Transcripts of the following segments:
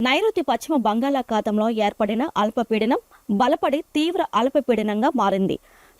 నైరుతి పశ్చిమ బంగాళాఖాతంలో ఏర్పడిన అల్పపీడనం బలపడి తీవ్ర అల్పపీడనంగా మారింది.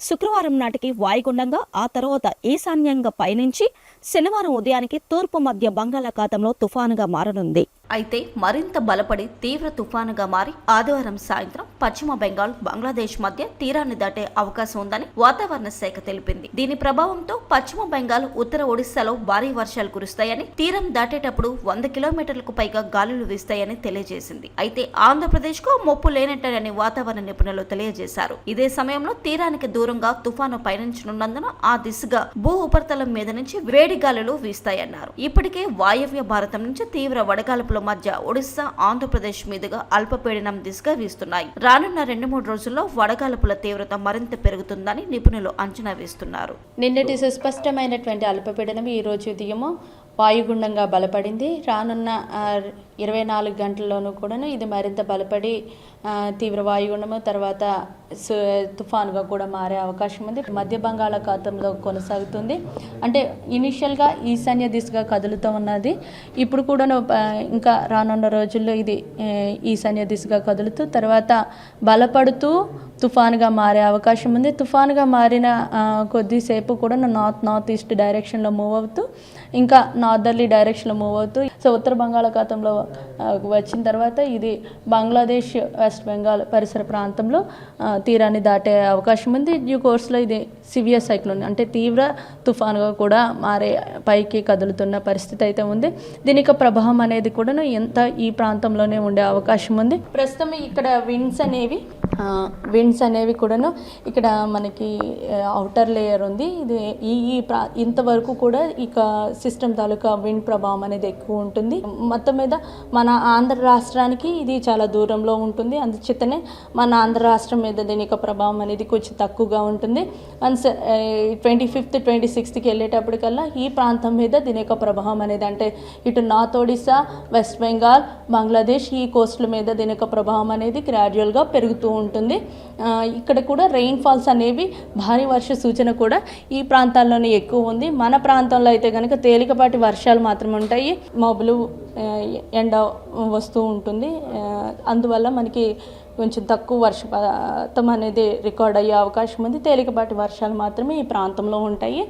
శుక్రవారం నాటికి వాయుగుండంగా, ఆ తర్వాత ఈశాన్యంగా పయనించి శనివారం ఉదయానికి తూర్పు మధ్య బంగాళాఖాతంలో తుఫానుగా మారనుంది. అయితే మరింత బలపడి తీవ్ర తుఫానుగా మారి ఆదివారం సాయంత్రం పశ్చిమ బెంగాల్, బంగ్లాదేశ్ మధ్య తీరాన్ని దాటే అవకాశం ఉందని వాతావరణ శాఖ తెలిపింది. దీని ప్రభావంతో పశ్చిమ బెంగాల్, ఉత్తర ఒడిశాలో భారీ వర్షాలు కురుస్తాయని, తీరం దాటేటప్పుడు 100 కిలోమీటర్లకు పైగా గాలులు వీస్తాయని తెలియజేసింది. అయితే ఆంధ్రప్రదేశ్ కు ముప్పు లేనట్టని వాతావరణ నిపుణులు తెలియజేశారు. ఇదే సమయంలో తీరానికి దూరంగా తుఫాను పయనించనున్నందున ఆ దిశగా భూ ఉపరితలం మీద నుంచి వేడి గాలులు వీస్తాయన్నారు. ఇప్పటికే వాయవ్య భారతం నుంచి తీవ్ర వడగాల్పుల మధ్య ఒడిశా, ఆంధ్రప్రదేశ్ మీదుగా అల్పపీడనం దిశగా వీస్తున్నాయి. రానున్న 2-3 రోజుల్లో వడగాల్పుల తీవ్రత మరింత పెరుగుతుందని నిపుణులు అంచనా వేస్తున్నారు. నిన్నటి సుస్పష్టమైనటువంటి అల్పపీడనం ఈ రోజు ఉదయము వాయుగుండంగా బలపడింది. రానున్న 24 గంటల్లోనూ కూడాను ఇది మరింత బలపడి తీవ్ర వాయుగుండము తర్వాత తుఫానుగా కూడా మారే అవకాశం ఉంది. మధ్య బంగాళాఖాతంలో కొనసాగుతుంది. అంటే ఇనిషియల్గా ఈశాన్య దిశగా కదులుతూ ఉన్నది. ఇప్పుడు కూడాను ఇంకా రానున్న రోజుల్లో ఇది ఈశాన్య దిశగా కదులుతూ తర్వాత బలపడుతూ తుఫానుగా మారే అవకాశం ఉంది. తుఫానుగా మారిన కొద్దిసేపు కూడా నార్త్ ఈస్ట్ డైరెక్షన్లో మూవ్ అవుతూ ఇంకా నార్దర్లీ డైరెక్షన్లో మూవ్ అవుతూ ఉత్తర బంగాళాఖాతంలో వచ్చిన తర్వాత ఇది బంగ్లాదేశ్, వెస్ట్ బెంగాల్ పరిసర ప్రాంతంలో తీరాన్ని దాటే అవకాశం ఉంది. డ్యూ కోర్స్లో ఇది సివియర్ సైక్లోన్ అంటే తీవ్ర తుఫానుగా కూడా మారే పైకి కదులుతున్న పరిస్థితి అయితే ఉంది. దీని యొక్క ప్రభావం అనేది కూడా ఎంత ఈ ప్రాంతంలోనే ఉండే అవకాశం ఉంది. ప్రస్తుతం ఇక్కడ విండ్స్ అనేవి కూడాను ఇక్కడ మనకి అవుటర్ లేయర్ ఉంది. ఇది ఇంతవరకు కూడా ఇక సిస్టమ్ తాలూకా విండ్ ప్రభావం అనేది ఎక్కువ ఉంటుంది. మొత్తం మీద మన ఆంధ్ర రాష్ట్రానికి ఇది చాలా దూరంలో ఉంటుంది. అందుచేతనే మన ఆంధ్ర రాష్ట్రం మీద దీని యొక్క ప్రభావం అనేది కొంచెం తక్కువగా ఉంటుంది. వన్స్ 25th, 26th వెళ్ళేటప్పటికల్లా ఈ ప్రాంతం మీద దీని యొక్క ప్రభావం అనేది అంటే ఇటు నార్త్ ఒడిశా, వెస్ట్ బెంగాల్, బంగ్లాదేశ్ ఈ కోస్ట్ల మీద దీని యొక్క ప్రభావం అనేది గ్రాడ్యువల్గా పెరుగుతూ ఉంటుంది. ఇక్కడ కూడా రెయిన్ ఫాల్స్ అనేవి భారీ వర్ష సూచన కూడా ఈ ప్రాంతాల్లోనే ఎక్కువ ఉంది. మన ప్రాంతంలో అయితే కనుక తేలికపాటి వర్షాలు మాత్రమే ఉంటాయి. మబ్బులు, ఎండ వస్తూ ఉంటుంది. అందువల్ల మనకి కొంచెం తక్కువ వర్షపాతం అనేది రికార్డ్ అయ్యే అవకాశం ఉంది. తేలికపాటి వర్షాలు మాత్రమే ఈ ప్రాంతంలో ఉంటాయి.